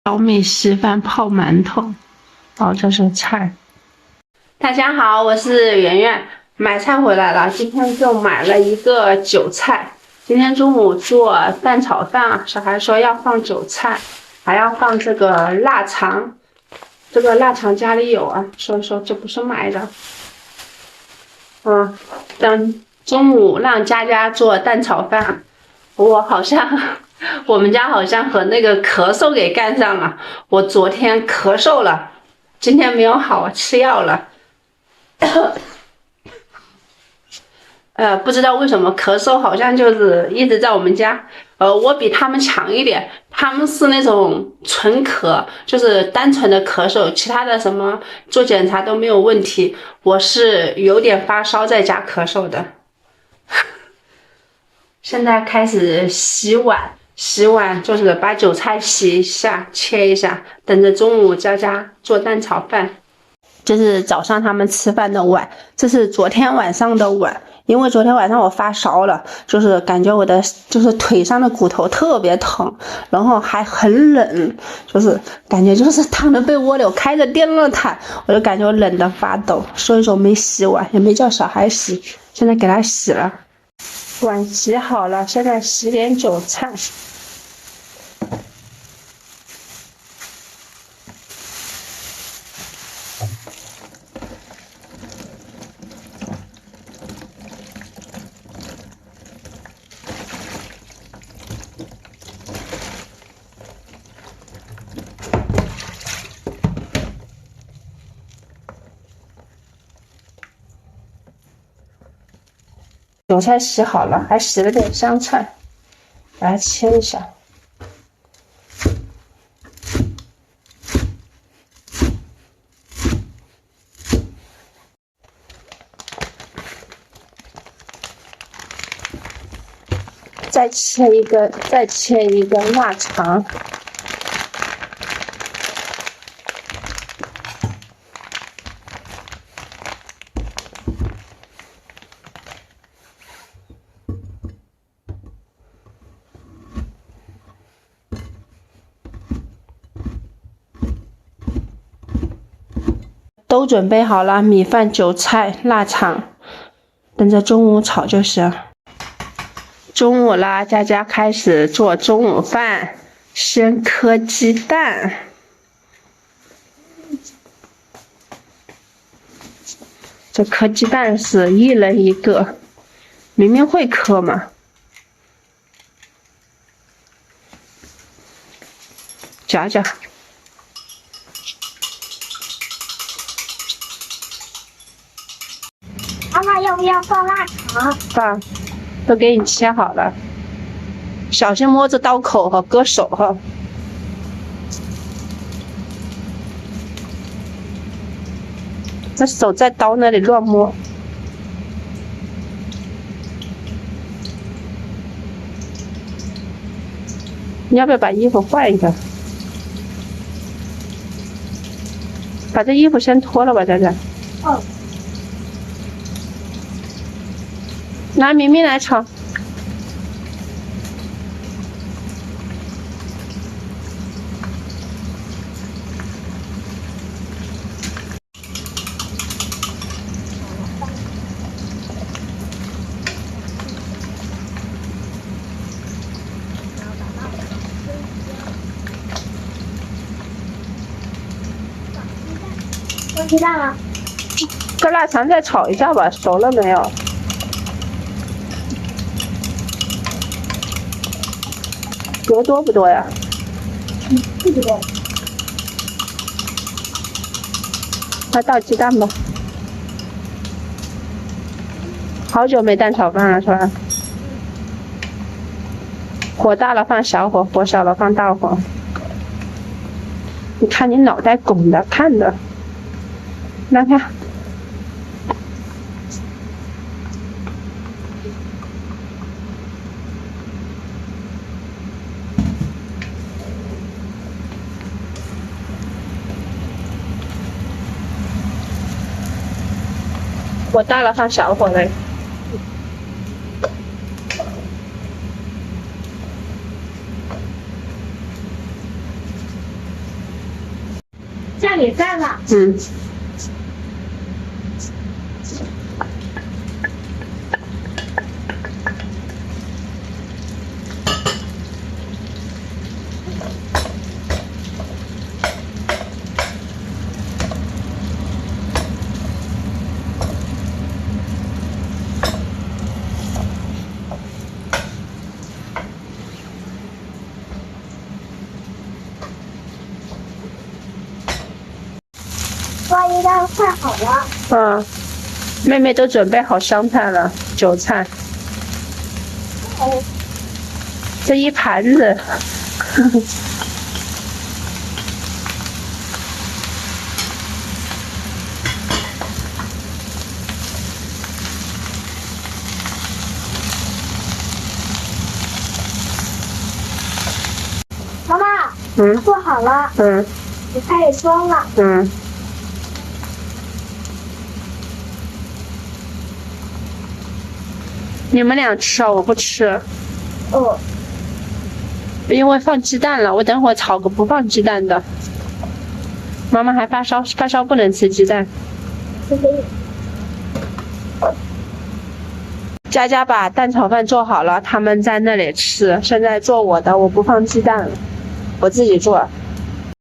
小米稀饭泡馒头。哦，这是菜。大家好，我是圆圆，买菜回来了。今天就买了一个韭菜。今天中午做蛋炒饭啊，小孩说要放韭菜，还要放这个腊肠。这个腊肠家里有啊，所以说这不是买的。等中午让佳佳做蛋炒饭，我们家好像和那个咳嗽给干上了。我昨天咳嗽了，今天没有好，吃药了。不知道为什么咳嗽好像就是一直在我们家。我比他们强一点，他们是那种纯咳，就是单纯的咳嗽，其他的什么做检查都没有问题。我是有点发烧在家咳嗽的。现在开始洗碗，洗碗就是把韭菜洗一下，切一下，等着中午佳佳做蛋炒饭。这是早上他们吃饭的碗，这是昨天晚上的碗。因为昨天晚上我发烧了，就是感觉我的腿上的骨头特别疼，然后还很冷，就是感觉就是躺在被窝里，我开着电热毯，我就感觉我冷得发抖，所以说没洗碗，也没叫小孩洗，现在给他洗了。碗洗好了，现在洗点韭菜。韭菜洗好了，还洗了点香菜，把它切一下。再切一个腊肠。都准备好了，米饭、韭菜、腊肠，等着中午炒就行。中午啦，佳佳开始做中午饭，先磕鸡蛋。这磕鸡蛋是一人一个，明明会磕嘛。夹夹。妈妈要不要放腊肠？放，都给你切好了，小心摸着刀口哈，割手哈。这手在刀那里乱摸。你要不要把衣服换一个？把这衣服先脱了吧，佳佳。哦。拿明明来炒。放鸡蛋了。搁腊肠再炒一下吧，熟了没有？隔多不多呀？不多。那倒鸡蛋吧。好久没蛋炒饭了，是吧？火大了放小火，火小了放大火。你看你脑袋拱的，看的。来看。火大了放小火嘞。下点饭了。嗯。阿姨的饭好了。嗯，妹妹都准备好香菜了，韭菜，哦，这一盘子。妈妈，嗯做好了，嗯你开始装了。嗯。你们俩吃啊，我不吃，哦，因为放鸡蛋了。我等会儿炒个不放鸡蛋的。妈妈还发烧，发烧不能吃鸡蛋。谢谢你。佳佳把蛋炒饭做好了，他们在那里吃。现在做我的，我不放鸡蛋了，我自己做。